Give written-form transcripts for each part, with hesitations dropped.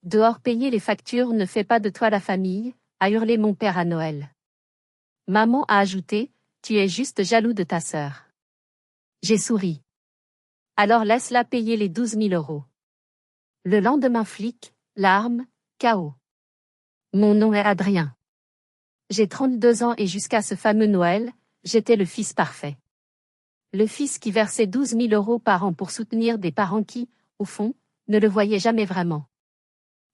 Dehors payer les factures ne fait pas de toi la famille, a hurlé mon père à Noël. Maman a ajouté, tu es juste jaloux de ta sœur. J'ai souri. Alors laisse-la payer les 12 000 €. Le lendemain flic, larmes, chaos. Mon nom est Adrien. J'ai 32 ans et jusqu'à ce fameux Noël, j'étais le fils parfait. Le fils qui versait 12 000 € par an pour soutenir des parents qui, au fond, ne le voyaient jamais vraiment.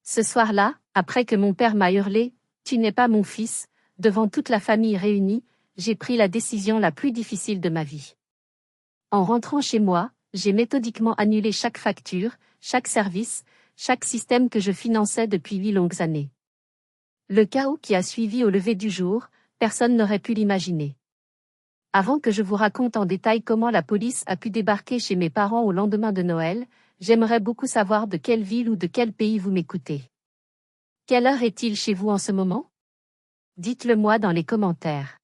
Ce soir-là, après que mon père m'a hurlé « Tu n'es pas mon fils », devant toute la famille réunie, j'ai pris la décision la plus difficile de ma vie. En rentrant chez moi, j'ai méthodiquement annulé chaque facture, chaque service, chaque système que je finançais depuis 8 longues années. Le chaos qui a suivi au lever du jour, personne n'aurait pu l'imaginer. Avant que je vous raconte en détail comment la police a pu débarquer chez mes parents au lendemain de Noël, j'aimerais beaucoup savoir de quelle ville ou de quel pays vous m'écoutez. Quelle heure est-il chez vous en ce moment? Dites-le moi dans les commentaires.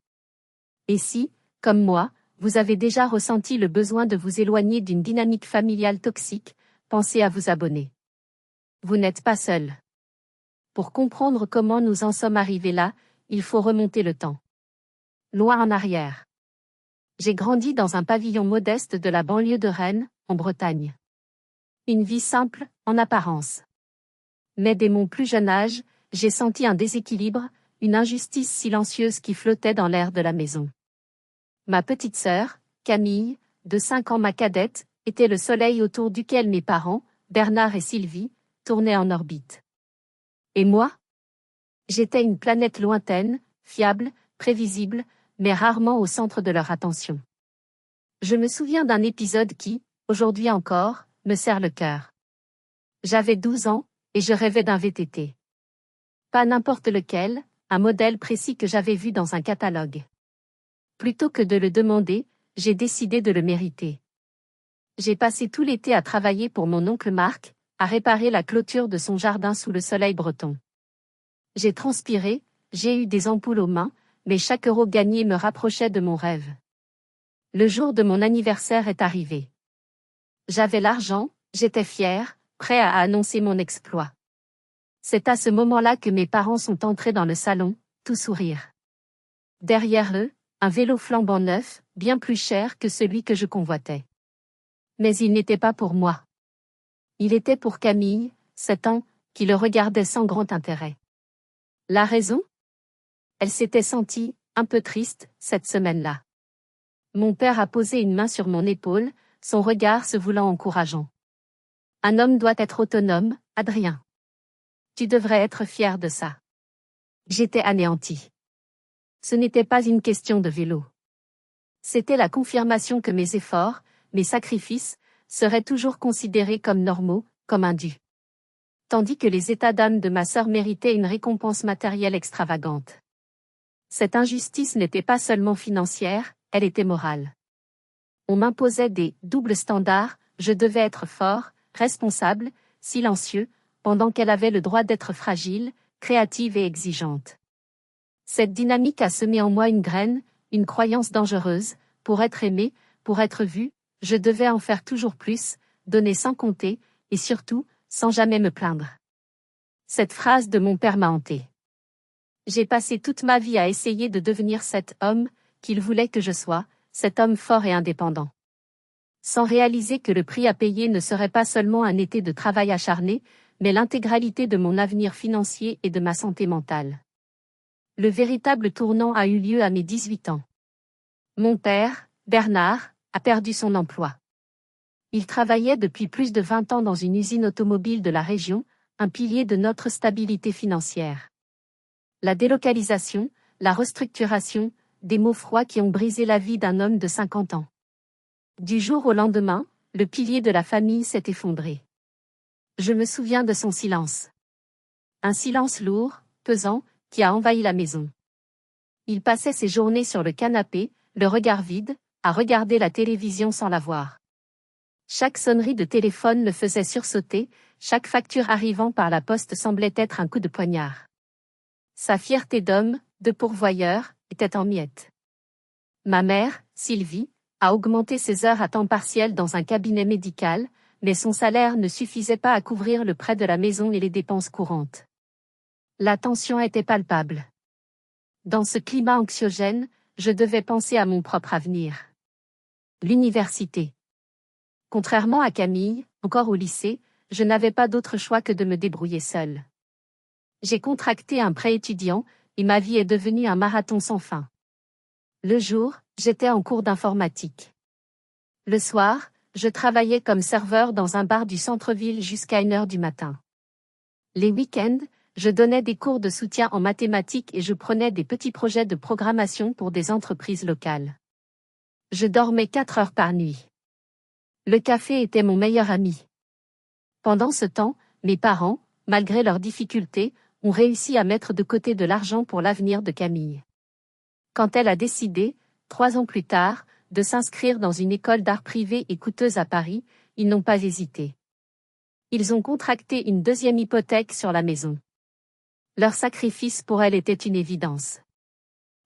Et si, comme moi, vous avez déjà ressenti le besoin de vous éloigner d'une dynamique familiale toxique, pensez à vous abonner. Vous n'êtes pas seul. Pour comprendre comment nous en sommes arrivés là, il faut remonter le temps. Loin en arrière. J'ai grandi dans un pavillon modeste de la banlieue de Rennes, en Bretagne. Une vie simple, en apparence. Mais dès mon plus jeune âge, j'ai senti un déséquilibre, une injustice silencieuse qui flottait dans l'air de la maison. Ma petite sœur, Camille, de 5 ans ma cadette, était le soleil autour duquel mes parents, Bernard et Sylvie, tournaient en orbite. Et moi? J'étais une planète lointaine, fiable, prévisible, mais rarement au centre de leur attention. Je me souviens d'un épisode qui, aujourd'hui encore, me serre le cœur. J'avais 12 ans, et je rêvais d'un VTT. Pas n'importe lequel, un modèle précis que j'avais vu dans un catalogue. Plutôt que de le demander, j'ai décidé de le mériter. J'ai passé tout l'été à travailler pour mon oncle Marc, à réparer la clôture de son jardin sous le soleil breton. J'ai transpiré, j'ai eu des ampoules aux mains, mais chaque euro gagné me rapprochait de mon rêve. Le jour de mon anniversaire est arrivé. J'avais l'argent, j'étais fier, prêt à annoncer mon exploit. C'est à ce moment-là que mes parents sont entrés dans le salon, tout sourire. Derrière eux, un vélo flambant neuf, bien plus cher que celui que je convoitais. Mais il n'était pas pour moi. Il était pour Camille, 7 ans, qui le regardait sans grand intérêt. La raison? Elle s'était sentie, un peu triste, cette semaine-là. Mon père a posé une main sur mon épaule, son regard se voulant encourageant. Un homme doit être autonome, Adrien. Tu devrais être fier de ça. J'étais anéantie. Ce n'était pas une question de vélo. C'était la confirmation que mes efforts, mes sacrifices, seraient toujours considérés comme normaux, comme un dû. Tandis que les états d'âme de ma sœur méritaient une récompense matérielle extravagante. Cette injustice n'était pas seulement financière, elle était morale. On m'imposait des doubles standards, je devais être fort, responsable, silencieux, pendant qu'elle avait le droit d'être fragile, créative et exigeante. Cette dynamique a semé en moi une graine, une croyance dangereuse, pour être aimé, pour être vu, je devais en faire toujours plus, donner sans compter, et surtout, sans jamais me plaindre. Cette phrase de mon père m'a hantée. J'ai passé toute ma vie à essayer de devenir cet homme qu'il voulait que je sois, cet homme fort et indépendant. Sans réaliser que le prix à payer ne serait pas seulement un été de travail acharné, mais l'intégralité de mon avenir financier et de ma santé mentale. Le véritable tournant a eu lieu à mes 18 ans. Mon père, Bernard, a perdu son emploi. Il travaillait depuis plus de 20 ans dans une usine automobile de la région, un pilier de notre stabilité financière. La délocalisation, la restructuration, des mots froids qui ont brisé la vie d'un homme de 50 ans. Du jour au lendemain, le pilier de la famille s'est effondré. Je me souviens de son silence. Un silence lourd, pesant, qui a envahi la maison. Il passait ses journées sur le canapé, le regard vide, à regarder la télévision sans la voir. Chaque sonnerie de téléphone le faisait sursauter, chaque facture arrivant par la poste semblait être un coup de poignard. Sa fierté d'homme, de pourvoyeur, était en miettes. Ma mère, Sylvie, a augmenté ses heures à temps partiel dans un cabinet médical, mais son salaire ne suffisait pas à couvrir le prêt de la maison et les dépenses courantes. La tension était palpable. Dans ce climat anxiogène, je devais penser à mon propre avenir. L'université. Contrairement à Camille, encore au lycée, je n'avais pas d'autre choix que de me débrouiller seule. J'ai contracté un prêt étudiant, et ma vie est devenue un marathon sans fin. Le jour, j'étais en cours d'informatique. Le soir, je travaillais comme serveur dans un bar du centre-ville jusqu'à 1h du matin. Les week-ends, je donnais des cours de soutien en mathématiques et je prenais des petits projets de programmation pour des entreprises locales. Je dormais 4 heures par nuit. Le café était mon meilleur ami. Pendant ce temps, mes parents, malgré leurs difficultés, ont réussi à mettre de côté de l'argent pour l'avenir de Camille. Quand elle a décidé, 3 ans plus tard, de s'inscrire dans une école d'art privée et coûteuse à Paris, ils n'ont pas hésité. Ils ont contracté une deuxième hypothèque sur la maison. Leur sacrifice pour elle était une évidence.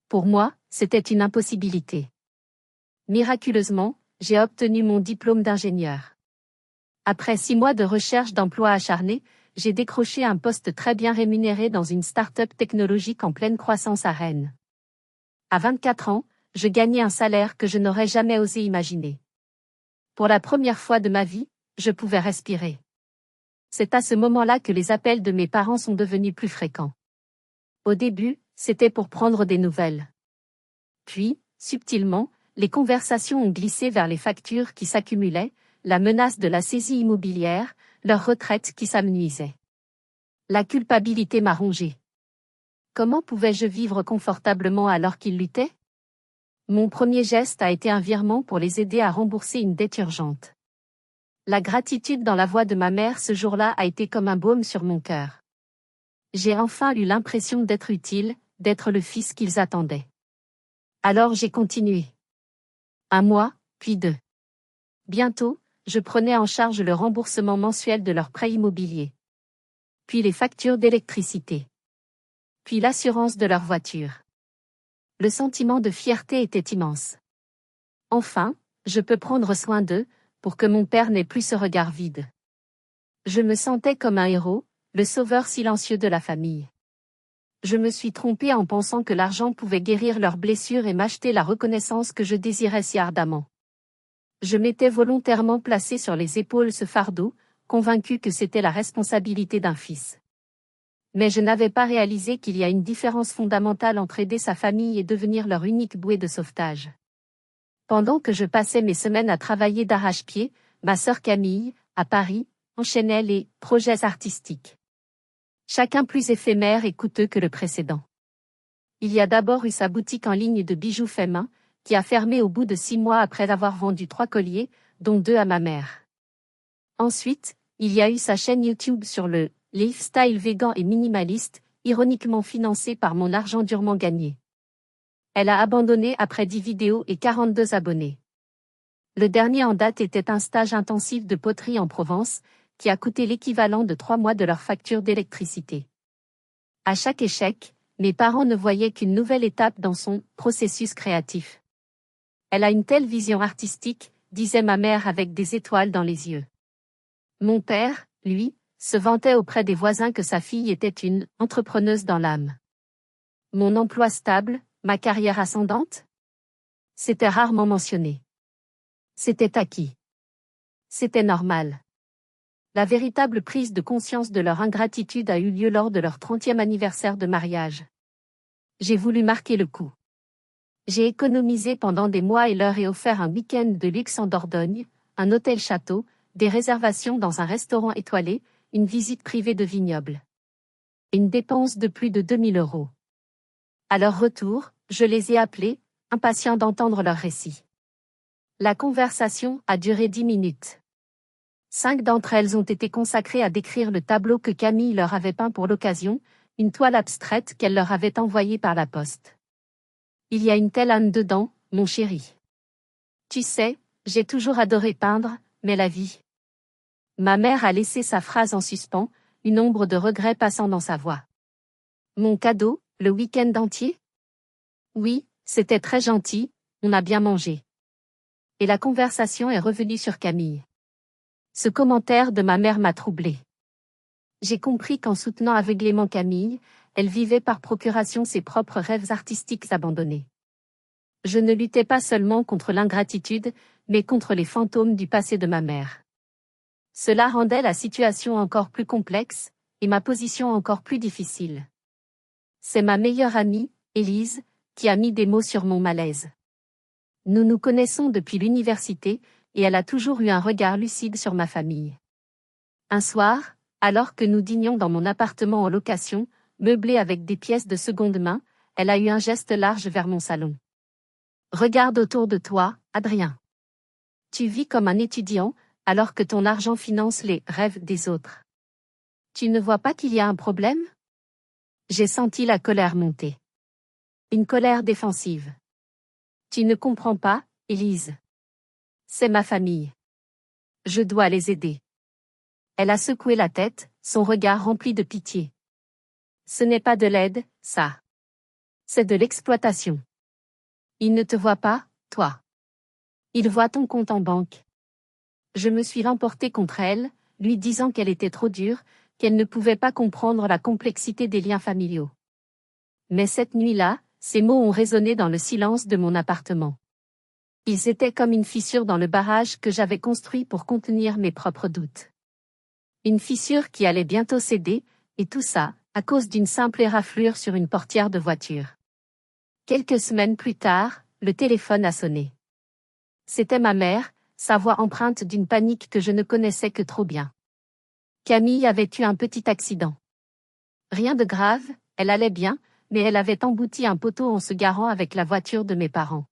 Pour moi, c'était une impossibilité. Miraculeusement, j'ai obtenu mon diplôme d'ingénieur. Après 6 mois de recherche d'emploi acharnée, j'ai décroché un poste très bien rémunéré dans une start-up technologique en pleine croissance à Rennes. À 24 ans, je gagnais un salaire que je n'aurais jamais osé imaginer. Pour la première fois de ma vie, je pouvais respirer. C'est à ce moment-là que les appels de mes parents sont devenus plus fréquents. Au début, c'était pour prendre des nouvelles. Puis, subtilement, les conversations ont glissé vers les factures qui s'accumulaient, la menace de la saisie immobilière, leur retraite qui s'amenuisait. La culpabilité m'a rongé. Comment pouvais-je vivre confortablement alors qu'ils luttaient? Mon premier geste a été un virement pour les aider à rembourser une dette urgente. La gratitude dans la voix de ma mère ce jour-là a été comme un baume sur mon cœur. J'ai enfin eu l'impression d'être utile, d'être le fils qu'ils attendaient. Alors j'ai continué. 1 mois, puis 2. Bientôt, je prenais en charge le remboursement mensuel de leur prêt immobilier. Puis les factures d'électricité. Puis l'assurance de leur voiture. Le sentiment de fierté était immense. Enfin, je peux prendre soin d'eux, pour que mon père n'ait plus ce regard vide. Je me sentais comme un héros, le sauveur silencieux de la famille. Je me suis trompée en pensant que l'argent pouvait guérir leurs blessures et m'acheter la reconnaissance que je désirais si ardemment. Je m'étais volontairement placé sur les épaules ce fardeau, convaincu que c'était la responsabilité d'un fils. Mais je n'avais pas réalisé qu'il y a une différence fondamentale entre aider sa famille et devenir leur unique bouée de sauvetage. Pendant que je passais mes semaines à travailler d'arrache-pied, ma sœur Camille, à Paris, enchaînait les projets artistiques. Chacun plus éphémère et coûteux que le précédent. Il y a d'abord eu sa boutique en ligne de bijoux faits main, qui a fermé au bout de 6 mois après avoir vendu 3 colliers, dont 2 à ma mère. Ensuite, il y a eu sa chaîne YouTube sur le lifestyle végan et minimaliste, ironiquement financée par mon argent durement gagné. Elle a abandonné après 10 vidéos et 42 abonnés. Le dernier en date était un stage intensif de poterie en Provence, qui a coûté l'équivalent de 3 mois de leur facture d'électricité. À chaque échec, mes parents ne voyaient qu'une nouvelle étape dans son processus créatif. Elle a une telle vision artistique, disait ma mère avec des étoiles dans les yeux. Mon père, lui, se vantait auprès des voisins que sa fille était une entrepreneuse dans l'âme. Mon emploi stable, ma carrière ascendante? C'était rarement mentionné. C'était acquis. C'était normal. La véritable prise de conscience de leur ingratitude a eu lieu lors de leur 30e anniversaire de mariage. J'ai voulu marquer le coup. J'ai économisé pendant des mois et leur ai offert un week-end de luxe en Dordogne, un hôtel-château, des réservations dans un restaurant étoilé, une visite privée de vignoble. Une dépense de plus de 2000 €. À leur retour, je les ai appelés, impatients d'entendre leur récit. La conversation a duré 10 minutes. 5 d'entre elles ont été consacrées à décrire le tableau que Camille leur avait peint pour l'occasion, une toile abstraite qu'elle leur avait envoyée par la poste. Il y a une telle âme dedans, mon chéri. Tu sais, j'ai toujours adoré peindre, mais la vie. Ma mère a laissé sa phrase en suspens, une ombre de regret passant dans sa voix. Mon cadeau, le week-end entier? Oui, c'était très gentil, on a bien mangé. Et la conversation est revenue sur Camille. Ce commentaire de ma mère m'a troublée. J'ai compris qu'en soutenant aveuglément Camille, elle vivait par procuration ses propres rêves artistiques abandonnés. Je ne luttais pas seulement contre l'ingratitude, mais contre les fantômes du passé de ma mère. Cela rendait la situation encore plus complexe, et ma position encore plus difficile. C'est ma meilleure amie, Élise, qui a mis des mots sur mon malaise. Nous nous connaissons depuis l'université, et elle a toujours eu un regard lucide sur ma famille. Un soir, alors que nous dînions dans mon appartement en location, meublé avec des pièces de seconde main, elle a eu un geste large vers mon salon. Regarde autour de toi, Adrien. Tu vis comme un étudiant, alors que ton argent finance les rêves des autres. Tu ne vois pas qu'il y a un problème? J'ai senti la colère monter. Une colère défensive. Tu ne comprends pas, Élise. C'est ma famille. Je dois les aider. Elle a secoué la tête, son regard rempli de pitié. Ce n'est pas de l'aide, ça. C'est de l'exploitation. Il ne te voit pas, toi. Il voit ton compte en banque. Je me suis emporté contre elle, lui disant qu'elle était trop dure, qu'elle ne pouvait pas comprendre la complexité des liens familiaux. Mais cette nuit-là, ces mots ont résonné dans le silence de mon appartement. Ils étaient comme une fissure dans le barrage que j'avais construit pour contenir mes propres doutes. Une fissure qui allait bientôt céder, et tout ça, à cause d'une simple éraflure sur une portière de voiture. Quelques semaines plus tard, le téléphone a sonné. C'était ma mère, sa voix empreinte d'une panique que je ne connaissais que trop bien. Camille avait eu un petit accident. Rien de grave, elle allait bien, mais elle avait embouti un poteau en se garant avec la voiture de mes parents.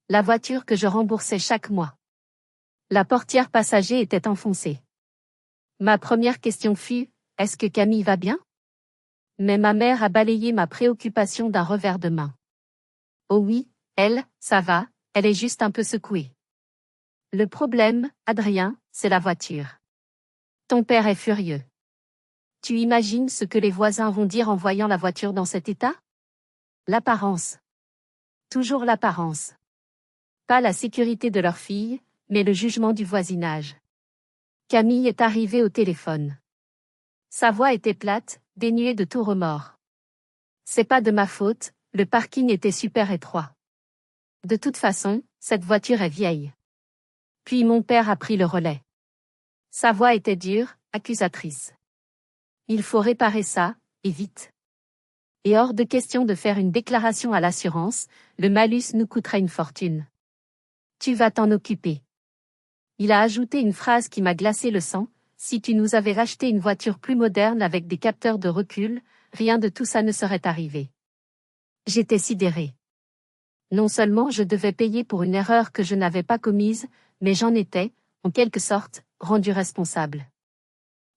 La voiture que je remboursais chaque mois. La portière passager était enfoncée. Ma première question fut, est-ce que Camille va bien? Mais ma mère a balayé ma préoccupation d'un revers de main. Oh oui, elle, ça va, elle est juste un peu secouée. Le problème, Adrien, c'est la voiture. Ton père est furieux. Tu imagines ce que les voisins vont dire en voyant la voiture dans cet état? L'apparence. Toujours l'apparence. Pas la sécurité de leur fille, mais le jugement du voisinage. Camille est arrivée au téléphone. Sa voix était plate, dénuée de tout remords. C'est pas de ma faute, le parking était super étroit. De toute façon, cette voiture est vieille. Puis mon père a pris le relais. Sa voix était dure, accusatrice. Il faut réparer ça, et vite. Et hors de question de faire une déclaration à l'assurance, le malus nous coûterait une fortune. Tu vas t'en occuper. Il a ajouté une phrase qui m'a glacé le sang, si tu nous avais racheté une voiture plus moderne avec des capteurs de recul, rien de tout ça ne serait arrivé. J'étais sidérée. Non seulement je devais payer pour une erreur que je n'avais pas commise, mais j'en étais, en quelque sorte, rendu responsable.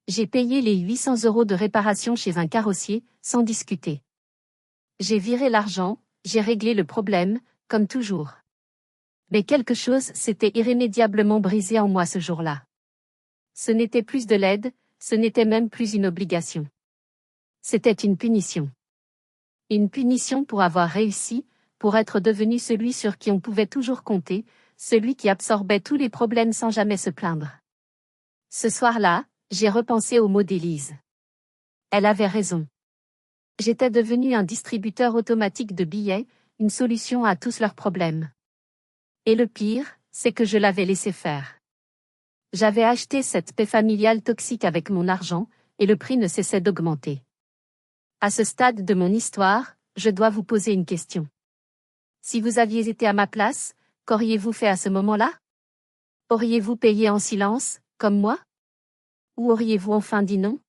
J'ai payé les 800 € de réparation chez un carrossier, sans discuter. J'ai viré l'argent, j'ai réglé le problème, comme toujours. Mais quelque chose s'était irrémédiablement brisé en moi ce jour-là. Ce n'était plus de l'aide, ce n'était même plus une obligation. C'était une punition. Une punition pour avoir réussi, pour être devenu celui sur qui on pouvait toujours compter, celui qui absorbait tous les problèmes sans jamais se plaindre. Ce soir-là, j'ai repensé aux mots d'Élise. Elle avait raison. J'étais devenu un distributeur automatique de billets, une solution à tous leurs problèmes. Et le pire, c'est que je l'avais laissé faire. J'avais acheté cette paix familiale toxique avec mon argent, et le prix ne cessait d'augmenter. À ce stade de mon histoire, je dois vous poser une question. Si vous aviez été à ma place, qu'auriez-vous fait à ce moment-là? Auriez-vous payé en silence, comme moi? Ou auriez-vous enfin dit non?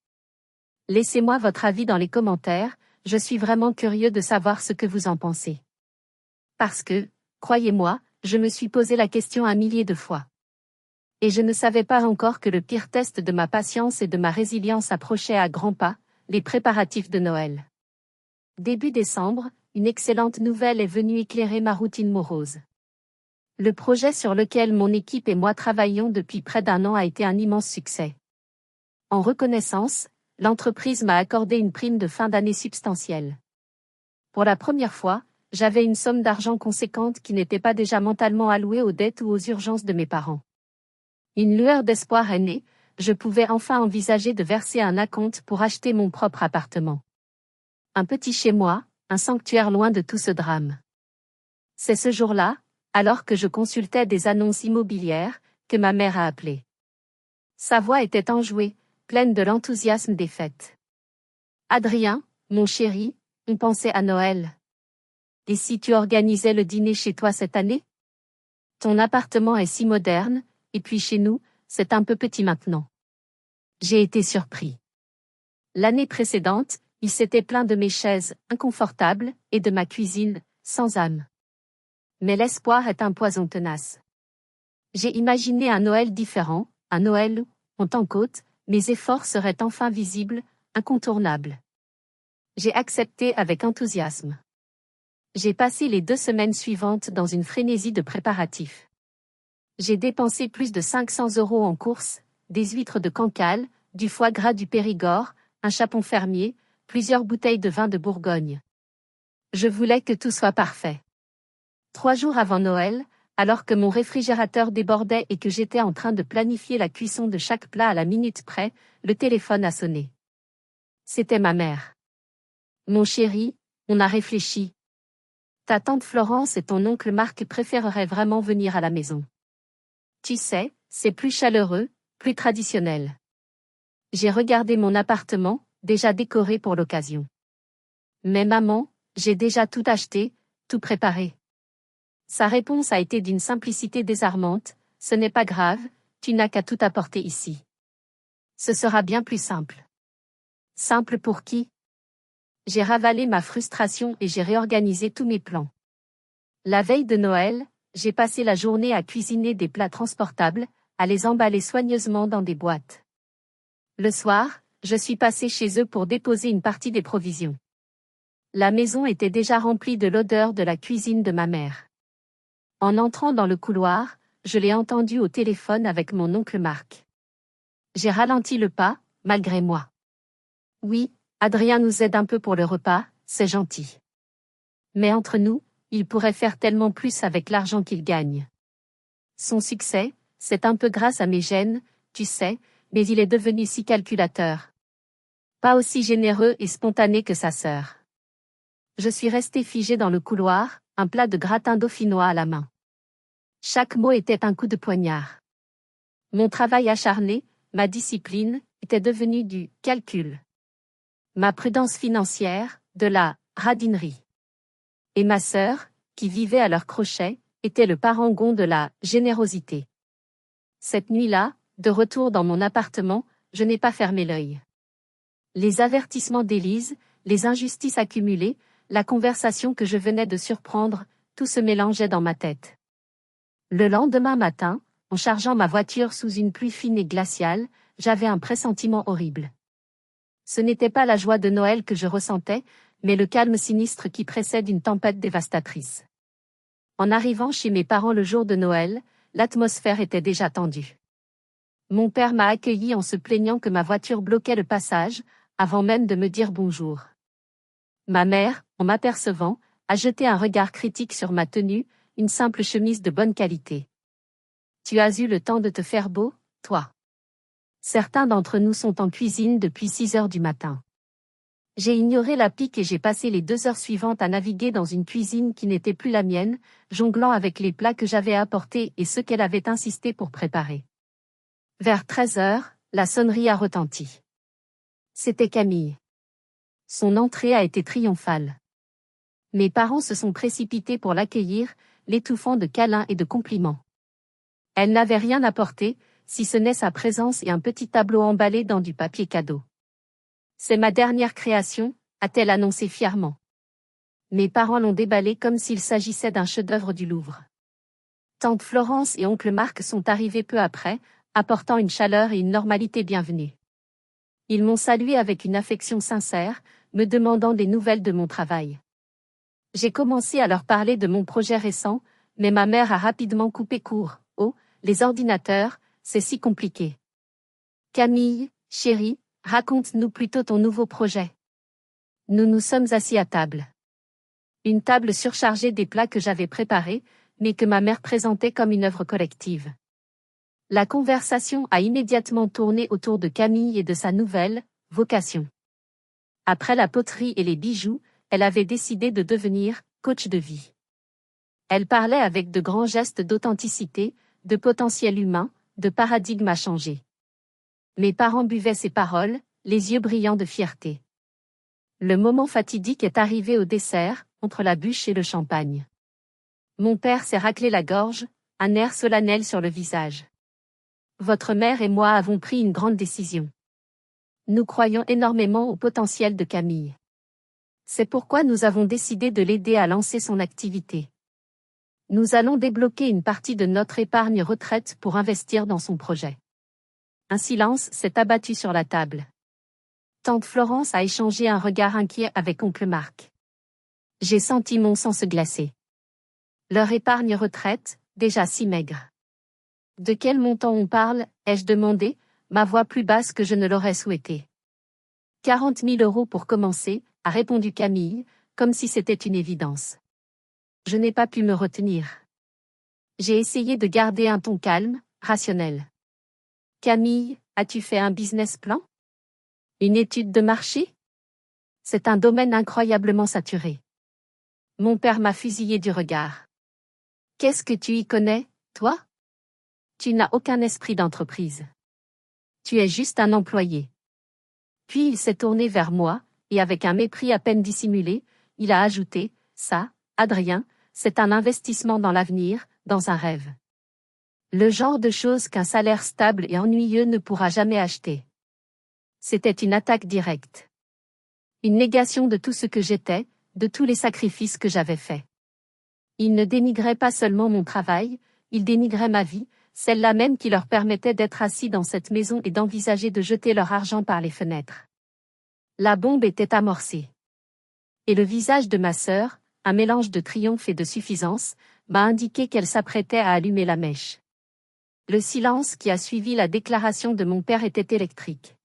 Laissez-moi votre avis dans les commentaires, je suis vraiment curieux de savoir ce que vous en pensez. Parce que, croyez-moi, je me suis posé la question un millier de fois. Et je ne savais pas encore que le pire test de ma patience et de ma résilience approchait à grands pas, les préparatifs de Noël. Début décembre, une excellente nouvelle est venue éclairer ma routine morose. Le projet sur lequel mon équipe et moi travaillions depuis près d'1 an a été un immense succès. En reconnaissance, l'entreprise m'a accordé une prime de fin d'année substantielle. Pour la première fois, j'avais une somme d'argent conséquente qui n'était pas déjà mentalement allouée aux dettes ou aux urgences de mes parents. Une lueur d'espoir est née, je pouvais enfin envisager de verser un acompte pour acheter mon propre appartement. Un petit chez moi, un sanctuaire loin de tout ce drame. C'est ce jour-là, alors que je consultais des annonces immobilières, que ma mère a appelé. Sa voix était enjouée, pleine de l'enthousiasme des fêtes. Adrien, mon chéri, on pensait à Noël. Et si tu organisais le dîner chez toi cette année? Ton appartement est si moderne, et puis chez nous, c'est un peu petit maintenant. J'ai été surpris. L'année précédente, il s'était plaint de mes chaises inconfortables et de ma cuisine sans âme. Mais l'espoir est un poison tenace. J'ai imaginé un Noël différent, un Noël où, en tant qu'hôte, mes efforts seraient enfin visibles, incontournables. J'ai accepté avec enthousiasme. J'ai passé les 2 semaines suivantes dans une frénésie de préparatifs. J'ai dépensé plus de 500 € en courses, des huîtres de Cancale, du foie gras du Périgord, un chapon fermier, plusieurs bouteilles de vin de Bourgogne. Je voulais que tout soit parfait. 3 jours avant Noël, alors que mon réfrigérateur débordait et que j'étais en train de planifier la cuisson de chaque plat à la minute près, le téléphone a sonné. C'était ma mère. Mon chéri, on a réfléchi. Ta tante Florence et ton oncle Marc préféreraient vraiment venir à la maison. Tu sais, c'est plus chaleureux, plus traditionnel. J'ai regardé mon appartement, déjà décoré pour l'occasion. Mais maman, j'ai déjà tout acheté, tout préparé. Sa réponse a été d'une simplicité désarmante, ce n'est pas grave, tu n'as qu'à tout apporter ici. Ce sera bien plus simple. Simple pour qui? J'ai ravalé ma frustration et j'ai réorganisé tous mes plans. La veille de Noël, j'ai passé la journée à cuisiner des plats transportables, à les emballer soigneusement dans des boîtes. Le soir, je suis passé chez eux pour déposer une partie des provisions. La maison était déjà remplie de l'odeur de la cuisine de ma mère. En entrant dans le couloir, je l'ai entendu au téléphone avec mon oncle Marc. J'ai ralenti le pas, malgré moi. Oui, Adrien nous aide un peu pour le repas, c'est gentil. Mais entre nous, il pourrait faire tellement plus avec l'argent qu'il gagne. Son succès, c'est un peu grâce à mes gènes, tu sais, mais il est devenu si calculateur. Pas aussi généreux et spontané que sa sœur. Je suis resté figé dans le couloir, un plat de gratin dauphinois à la main. Chaque mot était un coup de poignard. Mon travail acharné, ma discipline, était devenu du calcul. Ma prudence financière, de la radinerie. Et ma sœur, qui vivait à leur crochet, était le parangon de la générosité. Cette nuit-là, de retour dans mon appartement, je n'ai pas fermé l'œil. Les avertissements d'Élise, les injustices accumulées, la conversation que je venais de surprendre, tout se mélangeait dans ma tête. Le lendemain matin, en chargeant ma voiture sous une pluie fine et glaciale, j'avais un pressentiment horrible. Ce n'était pas la joie de Noël que je ressentais, mais le calme sinistre qui précède une tempête dévastatrice. En arrivant chez mes parents le jour de Noël, l'atmosphère était déjà tendue. Mon père m'a accueilli en se plaignant que ma voiture bloquait le passage, avant même de me dire bonjour. Ma mère, en m'apercevant, a jeté un regard critique sur ma tenue, une simple chemise de bonne qualité. Tu as eu le temps de te faire beau, toi. Certains d'entre nous sont en cuisine depuis 6 heures du matin. J'ai ignoré la pique et j'ai passé les 2 heures suivantes à naviguer dans une cuisine qui n'était plus la mienne, jonglant avec les plats que j'avais apportés et ceux qu'elle avait insisté pour préparer. Vers 13 heures, la sonnerie a retenti. C'était Camille. Son entrée a été triomphale. Mes parents se sont précipités pour l'accueillir, l'étouffant de câlins et de compliments. Elle n'avait rien apporté, si ce n'est sa présence et un petit tableau emballé dans du papier cadeau. C'est ma dernière création, a-t-elle annoncé fièrement. Mes parents l'ont déballé comme s'il s'agissait d'un chef-d'œuvre du Louvre. Tante Florence et oncle Marc sont arrivés peu après, apportant une chaleur et une normalité bienvenue. Ils m'ont salué avec une affection sincère, me demandant des nouvelles de mon travail. J'ai commencé à leur parler de mon projet récent, mais ma mère a rapidement coupé court. Oh, les ordinateurs, c'est si compliqué. Camille, chérie, raconte-nous plutôt ton nouveau projet. Nous nous sommes assis à table. Une table surchargée des plats que j'avais préparés, mais que ma mère présentait comme une œuvre collective. La conversation a immédiatement tourné autour de Camille et de sa nouvelle vocation. Après la poterie et les bijoux, elle avait décidé de devenir coach de vie. Elle parlait avec de grands gestes d'authenticité, de potentiel humain, de paradigme à changer. Mes parents buvaient ses paroles, les yeux brillants de fierté. Le moment fatidique est arrivé au dessert, entre la bûche et le champagne. Mon père s'est raclé la gorge, un air solennel sur le visage. Votre mère et moi avons pris une grande décision. Nous croyons énormément au potentiel de Camille. C'est pourquoi nous avons décidé de l'aider à lancer son activité. Nous allons débloquer une partie de notre épargne retraite pour investir dans son projet. Un silence s'est abattu sur la table. Tante Florence a échangé un regard inquiet avec oncle Marc. J'ai senti mon sang se glacer. Leur épargne retraite, déjà si maigre. De quel montant on parle, ai-je demandé, ma voix plus basse que je ne l'aurais souhaité. 40 000 € pour commencer, a répondu Camille, comme si c'était une évidence. Je n'ai pas pu me retenir. J'ai essayé de garder un ton calme, rationnel. Camille, as-tu fait un business plan? Une étude de marché? C'est un domaine incroyablement saturé. Mon père m'a fusillé du regard. Qu'est-ce que tu y connais, toi? Tu n'as aucun esprit d'entreprise. Tu es juste un employé. Puis il s'est tourné vers moi, et avec un mépris à peine dissimulé, il a ajouté, ça, Adrien, c'est un investissement dans l'avenir, dans un rêve. Le genre de choses qu'un salaire stable et ennuyeux ne pourra jamais acheter. C'était une attaque directe. Une négation de tout ce que j'étais, de tous les sacrifices que j'avais faits. Il ne dénigrait pas seulement mon travail, il dénigrait ma vie, celle-là même qui leur permettait d'être assis dans cette maison et d'envisager de jeter leur argent par les fenêtres. La bombe était amorcée. Et le visage de ma sœur, un mélange de triomphe et de suffisance, m'a indiqué qu'elle s'apprêtait à allumer la mèche. Le silence qui a suivi la déclaration de mon père était électrique.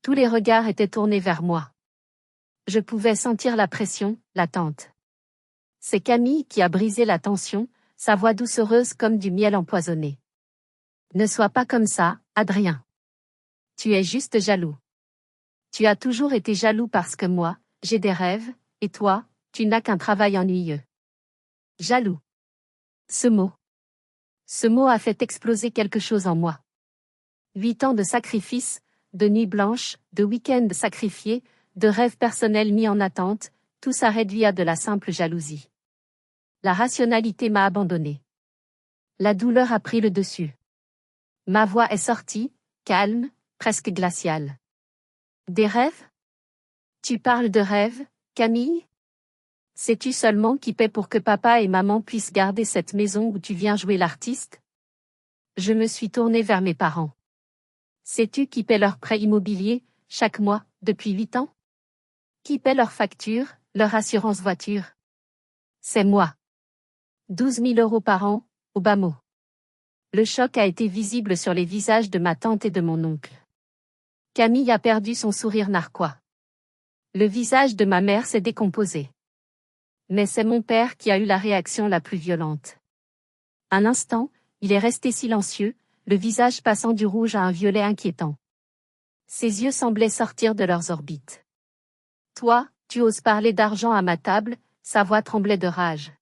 Tous les regards étaient tournés vers moi. Je pouvais sentir la pression, l'attente. C'est Camille qui a brisé la tension, sa voix doucereuse comme du miel empoisonné. Ne sois pas comme ça, Adrien. Tu es juste jaloux. Tu as toujours été jaloux parce que moi, j'ai des rêves, et toi, tu n'as qu'un travail ennuyeux. Jaloux. Ce mot a fait exploser quelque chose en moi. 8 ans de sacrifices, de nuits blanches, de week-ends sacrifiés, de rêves personnels mis en attente, tout ça réduit à de la simple jalousie. La rationalité m'a abandonné. La douleur a pris le dessus. Ma voix est sortie, calme, presque glaciale. Des rêves? Tu parles de rêves, Camille? Sais-tu seulement qui paie pour que papa et maman puissent garder cette maison où tu viens jouer l'artiste? Je me suis tournée vers mes parents. Sais-tu qui paie leur prêt immobilier, chaque mois, depuis 8 ans? Qui paie leurs factures, leur assurance voiture? C'est moi. 12 000 € par an, au bas mot. Le choc a été visible sur les visages de ma tante et de mon oncle. Camille a perdu son sourire narquois. Le visage de ma mère s'est décomposé. Mais c'est mon père qui a eu la réaction la plus violente. Un instant, il est resté silencieux, le visage passant du rouge à un violet inquiétant. Ses yeux semblaient sortir de leurs orbites. Toi, tu oses parler d'argent à ma table, sa voix tremblait de rage.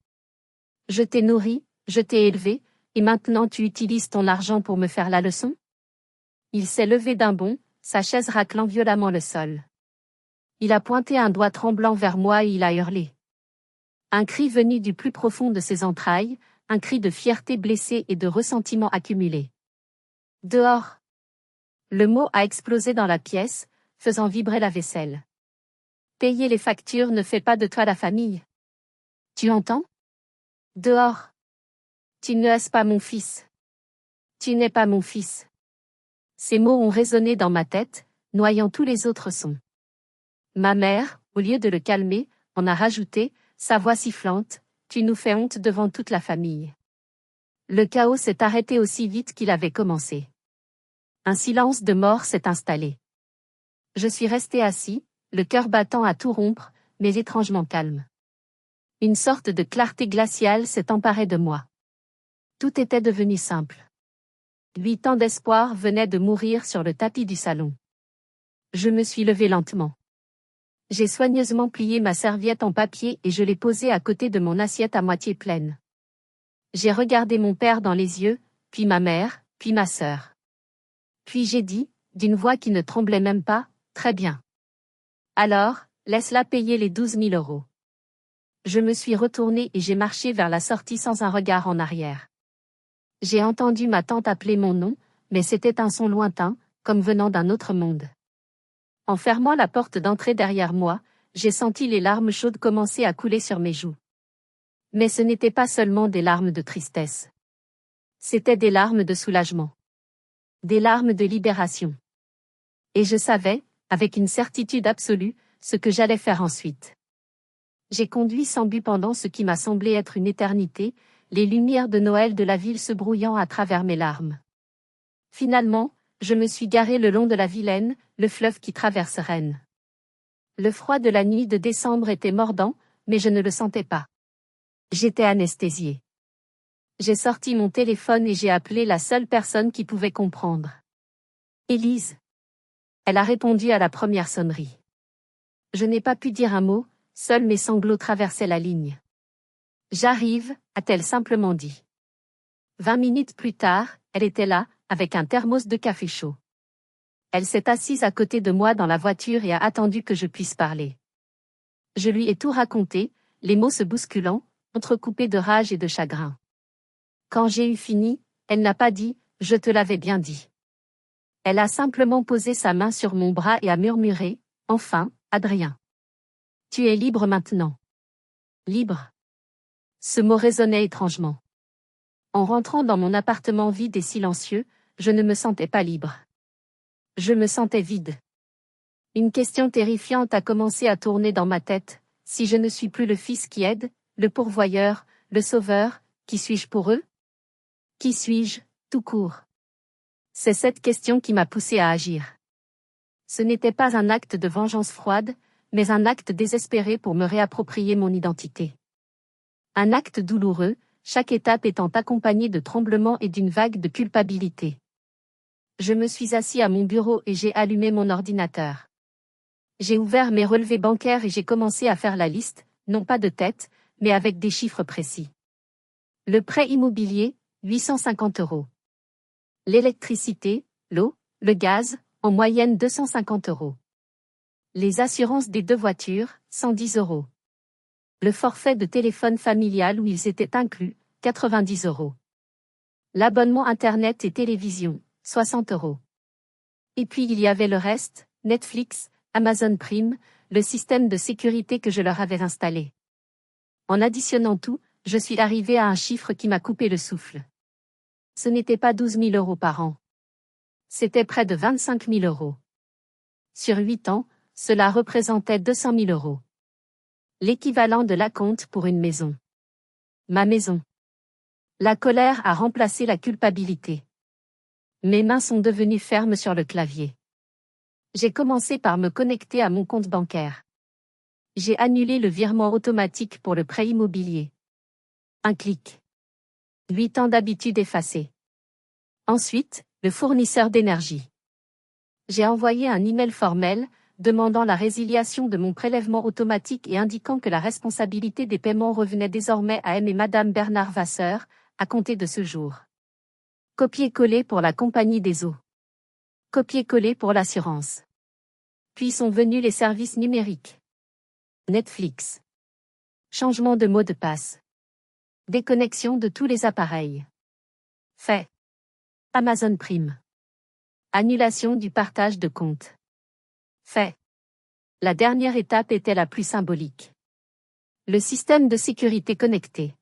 Je t'ai nourri, je t'ai élevé, et maintenant tu utilises ton argent pour me faire la leçon? Il s'est levé d'un bond, sa chaise raclant violemment le sol. Il a pointé un doigt tremblant vers moi et il a hurlé. Un cri venu du plus profond de ses entrailles, un cri de fierté blessée et de ressentiment accumulé. Dehors! Le mot a explosé dans la pièce, faisant vibrer la vaisselle. Payer les factures ne fait pas de toi la famille. Tu entends? Dehors! Tu ne es pas mon fils. Tu n'es pas mon fils. Ces mots ont résonné dans ma tête, noyant tous les autres sons. Ma mère, au lieu de le calmer, en a rajouté, sa voix sifflante, tu nous fais honte devant toute la famille. Le chaos s'est arrêté aussi vite qu'il avait commencé. Un silence de mort s'est installé. Je suis resté assis, le cœur battant à tout rompre, mais étrangement calme. Une sorte de clarté glaciale s'est emparée de moi. Tout était devenu simple. 8 ans d'espoir venaient de mourir sur le tapis du salon. Je me suis levée lentement. J'ai soigneusement plié ma serviette en papier et je l'ai posée à côté de mon assiette à moitié pleine. J'ai regardé mon père dans les yeux, puis ma mère, puis ma sœur. Puis j'ai dit, d'une voix qui ne tremblait même pas, « Très bien. Alors, laisse-la payer les 12 000 euros. » Je me suis retournée et j'ai marché vers la sortie sans un regard en arrière. J'ai entendu ma tante appeler mon nom, mais c'était un son lointain, comme venant d'un autre monde. En fermant la porte d'entrée derrière moi, j'ai senti les larmes chaudes commencer à couler sur mes joues. Mais ce n'était pas seulement des larmes de tristesse. C'étaient des larmes de soulagement. Des larmes de libération. Et je savais, avec une certitude absolue, ce que j'allais faire ensuite. J'ai conduit sans but pendant ce qui m'a semblé être une éternité, les lumières de Noël de la ville se brouillant à travers mes larmes. Finalement, je me suis garé le long de la Vilaine, le fleuve qui traverse Rennes. Le froid de la nuit de décembre était mordant, mais je ne le sentais pas. J'étais anesthésiée. J'ai sorti mon téléphone et j'ai appelé la seule personne qui pouvait comprendre. Élise. Elle a répondu à la première sonnerie. Je n'ai pas pu dire un mot, seuls mes sanglots traversaient la ligne. J'arrive, a-t-elle simplement dit. 20 minutes plus tard, elle était là, avec un thermos de café chaud. Elle s'est assise à côté de moi dans la voiture et a attendu que je puisse parler. Je lui ai tout raconté, les mots se bousculant, entrecoupés de rage et de chagrin. Quand j'ai eu fini, elle n'a pas dit « Je te l'avais bien dit ». Elle a simplement posé sa main sur mon bras et a murmuré « Enfin, Adrien. Tu es libre maintenant. » Libre. Ce mot résonnait étrangement. En rentrant dans mon appartement vide et silencieux, je ne me sentais pas libre. Je me sentais vide. Une question terrifiante a commencé à tourner dans ma tête. Si je ne suis plus le fils qui aide, le pourvoyeur, le sauveur, qui suis-je pour eux? Qui suis-je, tout court? C'est cette question qui m'a poussé à agir. Ce n'était pas un acte de vengeance froide, mais un acte désespéré pour me réapproprier mon identité. Un acte douloureux, chaque étape étant accompagnée de tremblements et d'une vague de culpabilité. Je me suis assis à mon bureau et j'ai allumé mon ordinateur. J'ai ouvert mes relevés bancaires et j'ai commencé à faire la liste, non pas de tête, mais avec des chiffres précis. Le prêt immobilier, 850 euros. L'électricité, l'eau, le gaz, en moyenne 250 euros. Les assurances des 2 voitures, 110 euros. Le forfait de téléphone familial où ils étaient inclus, 90 euros. L'abonnement Internet et télévision, 60 euros. Et puis il y avait le reste, Netflix, Amazon Prime, le système de sécurité que je leur avais installé. En additionnant tout, je suis arrivé à un chiffre qui m'a coupé le souffle. Ce n'était pas 12 000 euros par an. C'était près de 25 000 euros. Sur 8 ans, cela représentait 200 000 euros. L'équivalent de l'acompte pour une maison. Ma maison. La colère a remplacé la culpabilité. Mes mains sont devenues fermes sur le clavier. J'ai commencé par me connecter à mon compte bancaire. J'ai annulé le virement automatique pour le prêt immobilier. Un clic. 8 ans d'habitude effacée. Ensuite, le fournisseur d'énergie. J'ai envoyé un email formel, demandant la résiliation de mon prélèvement automatique et indiquant que la responsabilité des paiements revenait désormais à M et Madame Bernard Vasseur, à compter de ce jour. Copier-coller pour la compagnie des eaux. Copier-coller pour l'assurance. Puis sont venus les services numériques. Netflix. Changement de mot de passe. Déconnexion de tous les appareils. Fait. Amazon Prime. Annulation du partage de compte. Fait. La dernière étape était la plus symbolique. Le système de sécurité connecté.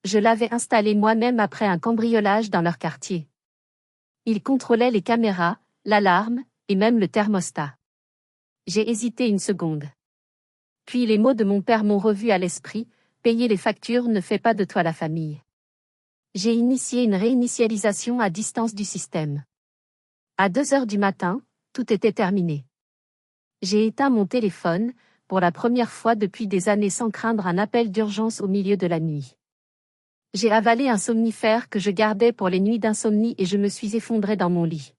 Je l'avais installé moi-même après un cambriolage dans leur quartier. Il contrôlait les caméras, l'alarme, et même le thermostat. J'ai hésité une seconde. Puis les mots de mon père m'ont revu à l'esprit, payer les factures ne fait pas de toi la famille. J'ai initié une réinitialisation à distance du système. À 2 heures du matin, tout était terminé. J'ai éteint mon téléphone, pour la première fois depuis des années sans craindre un appel d'urgence au milieu de la nuit. J'ai avalé un somnifère que je gardais pour les nuits d'insomnie et je me suis effondré dans mon lit.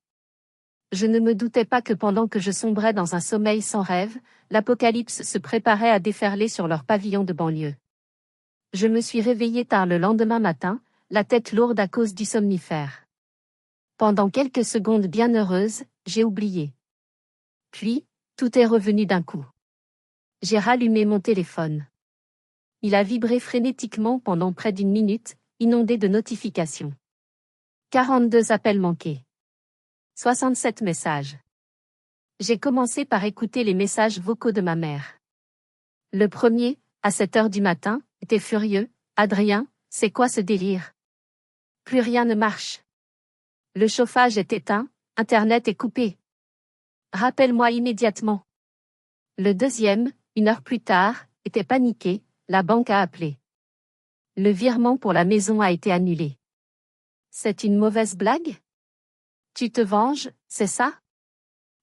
Je ne me doutais pas que pendant que je sombrais dans un sommeil sans rêve, l'apocalypse se préparait à déferler sur leur pavillon de banlieue. Je me suis réveillé tard le lendemain matin, la tête lourde à cause du somnifère. Pendant quelques secondes bien heureuses, j'ai oublié. Puis, tout est revenu d'un coup. J'ai rallumé mon téléphone. Il a vibré frénétiquement pendant près d'une minute, inondé de notifications. 42 appels manqués. 67 messages. J'ai commencé par écouter les messages vocaux de ma mère. Le premier, à 7 heures du matin, était furieux. « Adrien, c'est quoi ce délire? Plus rien ne marche. Le chauffage est éteint, Internet est coupé. Rappelle-moi immédiatement. » Le deuxième, 1 heure plus tard, était paniqué. La banque a appelé. Le virement pour la maison a été annulé. C'est une mauvaise blague? Tu te venges, c'est ça?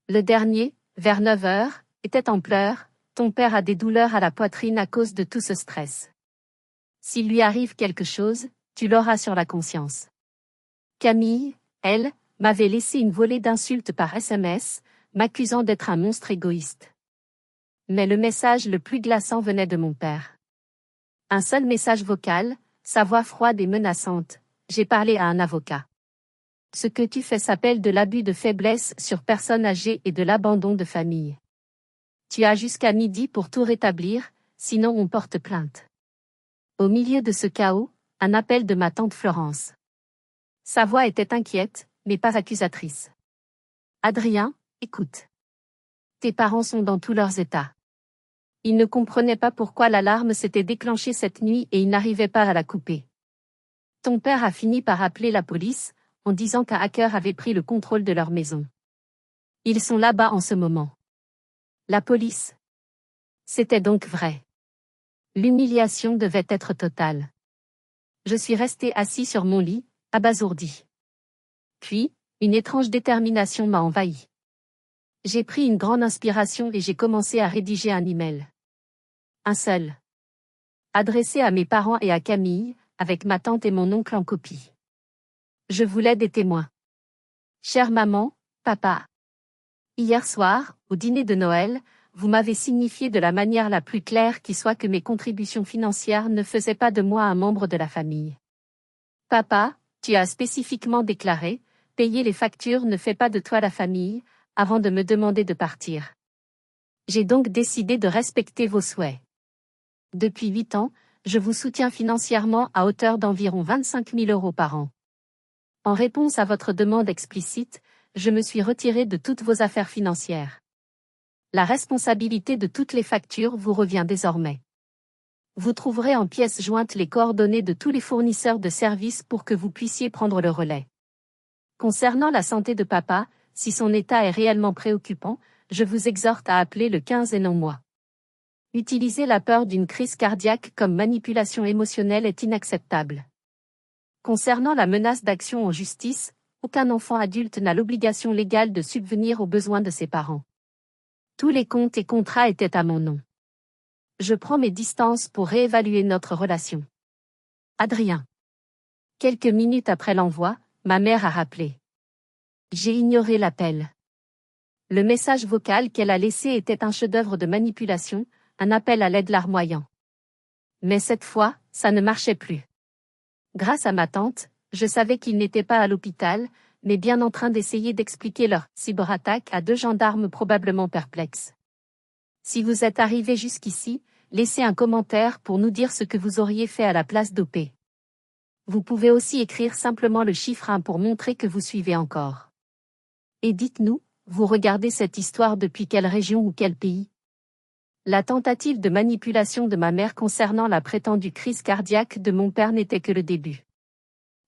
Le dernier, vers 9 heures, était en pleurs. Ton père a des douleurs à la poitrine à cause de tout ce stress. S'il lui arrive quelque chose, tu l'auras sur la conscience. Camille, elle, m'avait laissé une volée d'insultes par SMS, m'accusant d'être un monstre égoïste. Mais le message le plus glaçant venait de mon père. Un seul message vocal, sa voix froide et menaçante. J'ai parlé à un avocat. Ce que tu fais s'appelle de l'abus de faiblesse sur personnes âgées et de l'abandon de famille. Tu as jusqu'à midi pour tout rétablir, sinon on porte plainte. Au milieu de ce chaos, un appel de ma tante Florence. Sa voix était inquiète, mais pas accusatrice. Adrien, écoute. Tes parents sont dans tous leurs états. Ils ne comprenaient pas pourquoi l'alarme s'était déclenchée cette nuit et ils n'arrivaient pas à la couper. Ton père a fini par appeler la police, en disant qu'un hacker avait pris le contrôle de leur maison. Ils sont là-bas en ce moment. La police. C'était donc vrai. L'humiliation devait être totale. Je suis resté assis sur mon lit, abasourdi. Puis, une étrange détermination m'a envahi. J'ai pris une grande inspiration et j'ai commencé à rédiger un email. Un seul. Adressé à mes parents et à Camille, avec ma tante et mon oncle en copie. Je voulais des témoins. Chère maman, papa. Hier soir, au dîner de Noël, vous m'avez signifié de la manière la plus claire qui soit que mes contributions financières ne faisaient pas de moi un membre de la famille. Papa, tu as spécifiquement déclaré, payer les factures ne fait pas de toi la famille, avant de me demander de partir. J'ai donc décidé de respecter vos souhaits. Depuis 8 ans, je vous soutiens financièrement à hauteur d'environ 25 000 € par an. En réponse à votre demande explicite, je me suis retiré de toutes vos affaires financières. La responsabilité de toutes les factures vous revient désormais. Vous trouverez en pièces jointes les coordonnées de tous les fournisseurs de services pour que vous puissiez prendre le relais. Concernant la santé de papa, si son état est réellement préoccupant, je vous exhorte à appeler le 15 et non moi. Utiliser la peur d'une crise cardiaque comme manipulation émotionnelle est inacceptable. Concernant la menace d'action en justice, aucun enfant adulte n'a l'obligation légale de subvenir aux besoins de ses parents. Tous les comptes et contrats étaient à mon nom. Je prends mes distances pour réévaluer notre relation. Adrien. Quelques minutes après l'envoi, ma mère a rappelé. J'ai ignoré l'appel. Le message vocal qu'elle a laissé était un chef-d'œuvre de manipulation, un appel à l'aide larmoyant. Mais cette fois, ça ne marchait plus. Grâce à ma tante, je savais qu'ils n'étaient pas à l'hôpital, mais bien en train d'essayer d'expliquer leur cyberattaque à 2 gendarmes probablement perplexes. Si vous êtes arrivé jusqu'ici, laissez un commentaire pour nous dire ce que vous auriez fait à la place d'OP. Vous pouvez aussi écrire simplement le chiffre 1 pour montrer que vous suivez encore. Et dites-nous, vous regardez cette histoire depuis quelle région ou quel pays? La tentative de manipulation de ma mère concernant la prétendue crise cardiaque de mon père n'était que le début.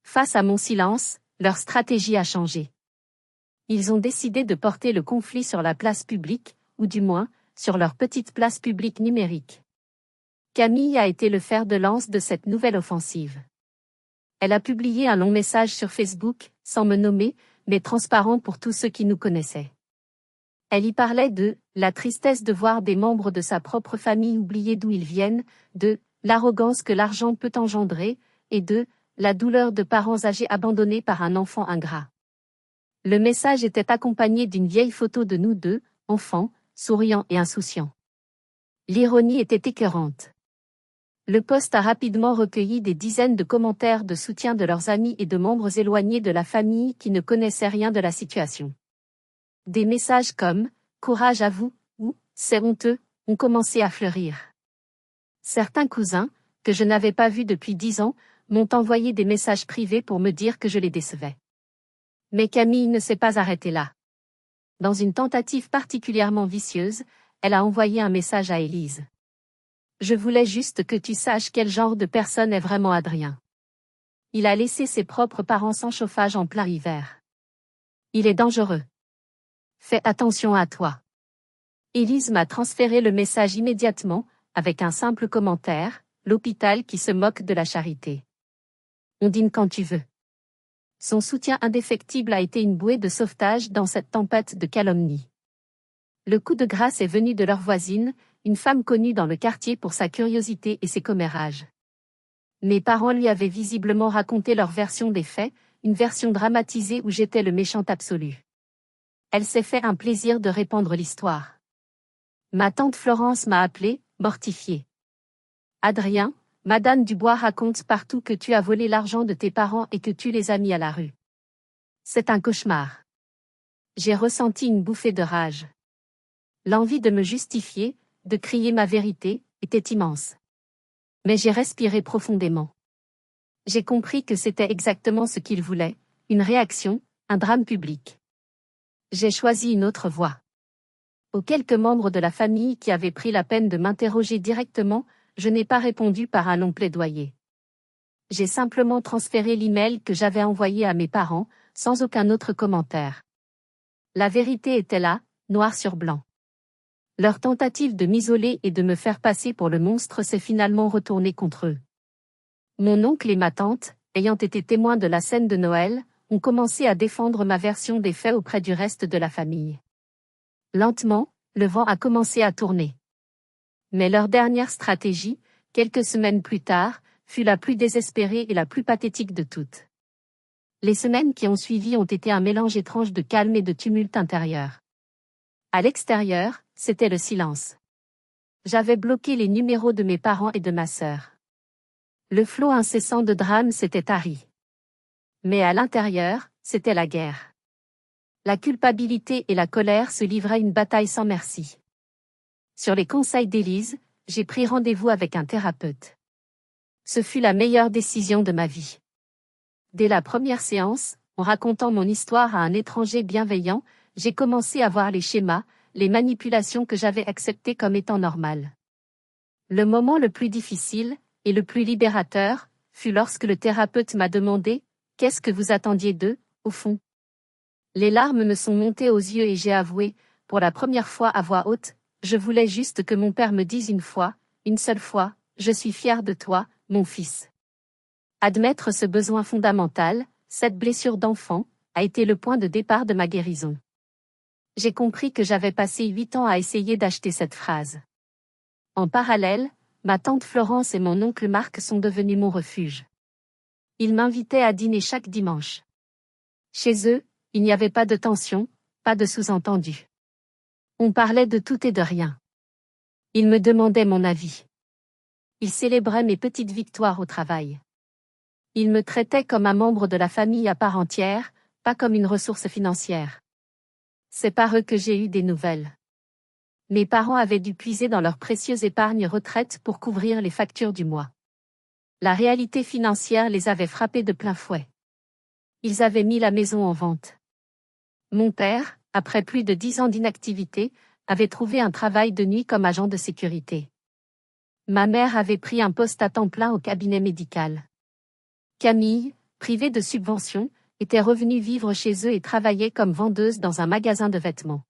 Face à mon silence, leur stratégie a changé. Ils ont décidé de porter le conflit sur la place publique, ou du moins, sur leur petite place publique numérique. Camille a été le fer de lance de cette nouvelle offensive. Elle a publié un long message sur Facebook, sans me nommer, mais transparent pour tous ceux qui nous connaissaient. Elle y parlait de « la tristesse de voir des membres de sa propre famille oublier d'où ils viennent », de « l'arrogance que l'argent peut engendrer », et 2, la douleur de parents âgés abandonnés par un enfant ingrat. Le message était accompagné d'une vieille photo de nous deux, enfants, souriants et insouciants. L'ironie était écœurante. Le post a rapidement recueilli des dizaines de commentaires de soutien de leurs amis et de membres éloignés de la famille qui ne connaissaient rien de la situation. Des messages comme « Courage à vous » ou « C'est honteux » ont commencé à fleurir. Certains cousins, que je n'avais pas vus depuis 10 ans, m'ont envoyé des messages privés pour me dire que je les décevais. Mais Camille ne s'est pas arrêtée là. Dans une tentative particulièrement vicieuse, elle a envoyé un message à Élise. Je voulais juste que tu saches quel genre de personne est vraiment Adrien. Il a laissé ses propres parents sans chauffage en plein hiver. Il est dangereux. Fais attention à toi. Élise m'a transféré le message immédiatement, avec un simple commentaire, l'hôpital qui se moque de la charité. On dîne quand tu veux. Son soutien indéfectible a été une bouée de sauvetage dans cette tempête de calomnie. Le coup de grâce est venu de leur voisine, une femme connue dans le quartier pour sa curiosité et ses commérages. Mes parents lui avaient visiblement raconté leur version des faits, une version dramatisée où j'étais le méchant absolu. Elle s'est fait un plaisir de répandre l'histoire. Ma tante Florence m'a appelé, mortifiée. Adrien, Madame Dubois raconte partout que tu as volé l'argent de tes parents et que tu les as mis à la rue. C'est un cauchemar. J'ai ressenti une bouffée de rage. L'envie de me justifier, de crier ma vérité, était immense. Mais j'ai respiré profondément. J'ai compris que c'était exactement ce qu'il voulait, une réaction, un drame public. J'ai choisi une autre voie. Aux quelques membres de la famille qui avaient pris la peine de m'interroger directement, je n'ai pas répondu par un long plaidoyer. J'ai simplement transféré l'email que j'avais envoyé à mes parents, sans aucun autre commentaire. La vérité était là, noir sur blanc. Leur tentative de m'isoler et de me faire passer pour le monstre s'est finalement retournée contre eux. Mon oncle et ma tante, ayant été témoins de la scène de Noël, ont commencé à défendre ma version des faits auprès du reste de la famille. Lentement, le vent a commencé à tourner. Mais leur dernière stratégie, quelques semaines plus tard, fut la plus désespérée et la plus pathétique de toutes. Les semaines qui ont suivi ont été un mélange étrange de calme et de tumulte intérieur. À l'extérieur, c'était le silence. J'avais bloqué les numéros de mes parents et de ma sœur. Le flot incessant de drames s'était tari. Mais à l'intérieur, c'était la guerre. La culpabilité et la colère se livraient une bataille sans merci. Sur les conseils d'Élise, j'ai pris rendez-vous avec un thérapeute. Ce fut la meilleure décision de ma vie. Dès la première séance, en racontant mon histoire à un étranger bienveillant, j'ai commencé à voir les schémas, les manipulations que j'avais acceptées comme étant normales. Le moment le plus difficile, et le plus libérateur, fut lorsque le thérapeute m'a demandé « Qu'est-ce que vous attendiez d'eux, au fond ?» Les larmes me sont montées aux yeux et j'ai avoué, pour la première fois à voix haute, je voulais juste que mon père me dise une fois, une seule fois, « Je suis fier de toi, mon fils. » Admettre ce besoin fondamental, cette blessure d'enfant, a été le point de départ de ma guérison. J'ai compris que j'avais passé 8 ans à essayer d'acheter cette phrase. En parallèle, ma tante Florence et mon oncle Marc sont devenus mon refuge. Ils m'invitaient à dîner chaque dimanche. Chez eux, il n'y avait pas de tension, pas de sous-entendu. On parlait de tout et de rien. Ils me demandaient mon avis. Ils célébraient mes petites victoires au travail. Ils me traitaient comme un membre de la famille à part entière, pas comme une ressource financière. C'est par eux que j'ai eu des nouvelles. Mes parents avaient dû puiser dans leur précieuse épargne retraite pour couvrir les factures du mois. La réalité financière les avait frappés de plein fouet. Ils avaient mis la maison en vente. Mon père, après plus de 10 ans d'inactivité, avait trouvé un travail de nuit comme agent de sécurité. Ma mère avait pris un poste à temps plein au cabinet médical. Camille, privée de subventions, était revenue vivre chez eux et travaillait comme vendeuse dans un magasin de vêtements.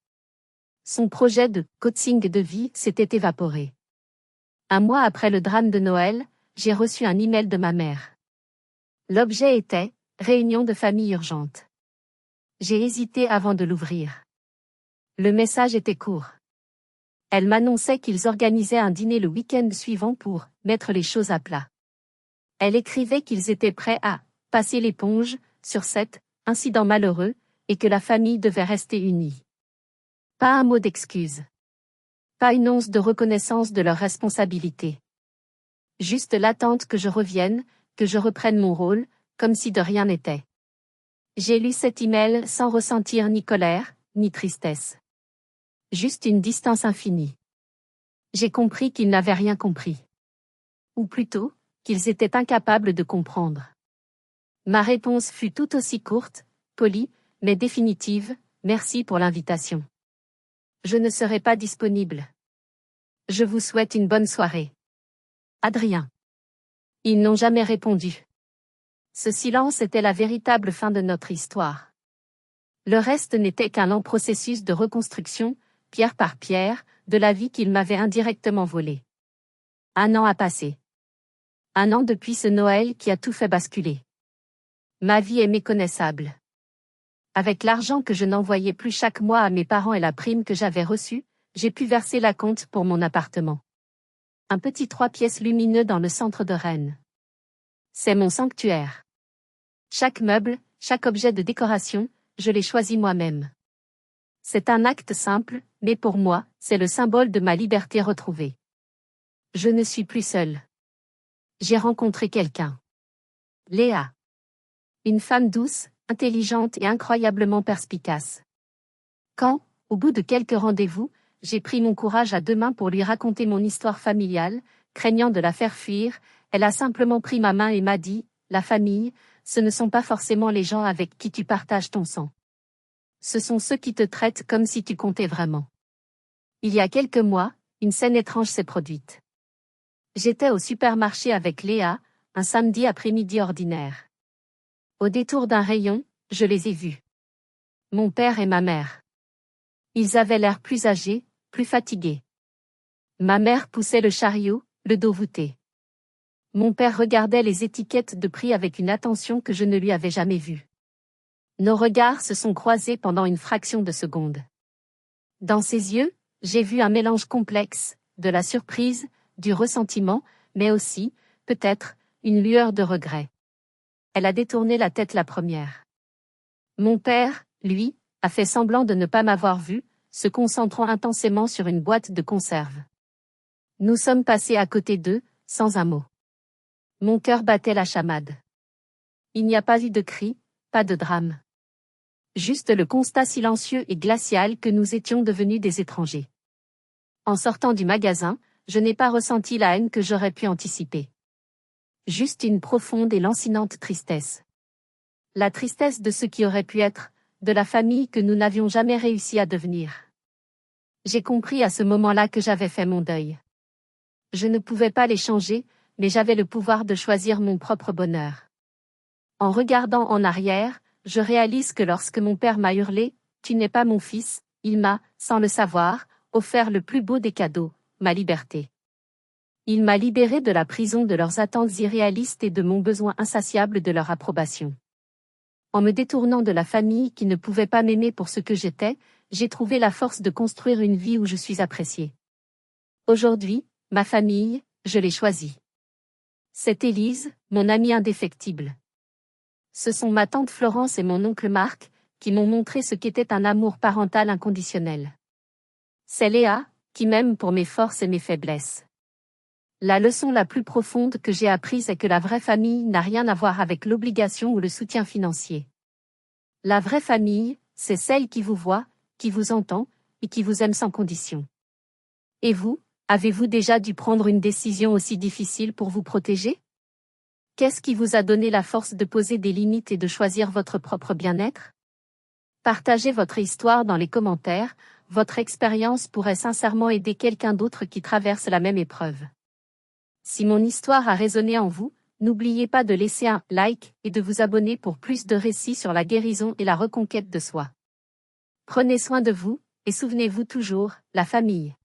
Son projet de coaching de vie s'était évaporé. Un mois après le drame de Noël, j'ai reçu un email de ma mère. L'objet était « Réunion de famille urgente ». J'ai hésité avant de l'ouvrir. Le message était court. Elle m'annonçait qu'ils organisaient un dîner le week-end suivant pour « mettre les choses à plat ». Elle écrivait qu'ils étaient prêts à passer l'éponge sur cet incident malheureux et que la famille devait rester unie. Pas un mot d'excuse. Pas une once de reconnaissance de leur responsabilité. Juste l'attente que je revienne, que je reprenne mon rôle, comme si de rien n'était. J'ai lu cet email sans ressentir ni colère, ni tristesse. Juste une distance infinie. J'ai compris qu'ils n'avaient rien compris. Ou plutôt, qu'ils étaient incapables de comprendre. Ma réponse fut tout aussi courte, polie, mais définitive, merci pour l'invitation. Je ne serai pas disponible. Je vous souhaite une bonne soirée. Adrien. Ils n'ont jamais répondu. Ce silence était la véritable fin de notre histoire. Le reste n'était qu'un lent processus de reconstruction, pierre par pierre, de la vie qu'ils m'avaient indirectement volée. 1 an a passé. 1 an depuis ce Noël qui a tout fait basculer. Ma vie est méconnaissable. Avec l'argent que je n'envoyais plus chaque mois à mes parents et la prime que j'avais reçue, j'ai pu verser la compte pour mon appartement. Un petit 3 pièces lumineux dans le centre de Rennes. C'est mon sanctuaire. Chaque meuble, chaque objet de décoration, je l'ai choisi moi-même. C'est un acte simple, mais pour moi, c'est le symbole de ma liberté retrouvée. Je ne suis plus seule. J'ai rencontré quelqu'un. Léa. Une femme douce, intelligente et incroyablement perspicace. Quand, au bout de quelques rendez-vous, j'ai pris mon courage à 2 mains pour lui raconter mon histoire familiale, craignant de la faire fuir, elle a simplement pris ma main et m'a dit, « La famille, ce ne sont pas forcément les gens avec qui tu partages ton sang. Ce sont ceux qui te traitent comme si tu comptais vraiment. » Il y a quelques mois, une scène étrange s'est produite. J'étais au supermarché avec Léa, un samedi après-midi ordinaire. Au détour d'un rayon, je les ai vus. Mon père et ma mère. Ils avaient l'air plus âgés, plus fatigués. Ma mère poussait le chariot, le dos voûté. Mon père regardait les étiquettes de prix avec une attention que je ne lui avais jamais vue. Nos regards se sont croisés pendant une fraction de seconde. Dans ses yeux, j'ai vu un mélange complexe, de la surprise, du ressentiment, mais aussi, peut-être, une lueur de regret. Elle a détourné la tête la première. Mon père, lui, a fait semblant de ne pas m'avoir vu, se concentrant intensément sur une boîte de conserve. Nous sommes passés à côté d'eux, sans un mot. Mon cœur battait la chamade. Il n'y a pas eu de cri, pas de drame. Juste le constat silencieux et glacial que nous étions devenus des étrangers. En sortant du magasin, je n'ai pas ressenti la haine que j'aurais pu anticiper. Juste une profonde et lancinante tristesse. La tristesse de ce qui aurait pu être, de la famille que nous n'avions jamais réussi à devenir. J'ai compris à ce moment-là que j'avais fait mon deuil. Je ne pouvais pas les changer, mais j'avais le pouvoir de choisir mon propre bonheur. En regardant en arrière, je réalise que lorsque mon père m'a hurlé, « Tu n'es pas mon fils », il m'a, sans le savoir, offert le plus beau des cadeaux, ma liberté. Il m'a libéré de la prison de leurs attentes irréalistes et de mon besoin insatiable de leur approbation. En me détournant de la famille qui ne pouvait pas m'aimer pour ce que j'étais, j'ai trouvé la force de construire une vie où je suis appréciée. Aujourd'hui, ma famille, je l'ai choisie. C'est Élise, mon amie indéfectible. Ce sont ma tante Florence et mon oncle Marc, qui m'ont montré ce qu'était un amour parental inconditionnel. C'est Léa, qui m'aime pour mes forces et mes faiblesses. La leçon la plus profonde que j'ai apprise est que la vraie famille n'a rien à voir avec l'obligation ou le soutien financier. La vraie famille, c'est celle qui vous voit, qui vous entend, et qui vous aime sans condition. Et vous, avez-vous déjà dû prendre une décision aussi difficile pour vous protéger? Qu'est-ce qui vous a donné la force de poser des limites et de choisir votre propre bien-être? Partagez votre histoire dans les commentaires, votre expérience pourrait sincèrement aider quelqu'un d'autre qui traverse la même épreuve. Si mon histoire a résonné en vous, n'oubliez pas de laisser un like et de vous abonner pour plus de récits sur la guérison et la reconquête de soi. Prenez soin de vous, et souvenez-vous toujours, la famille.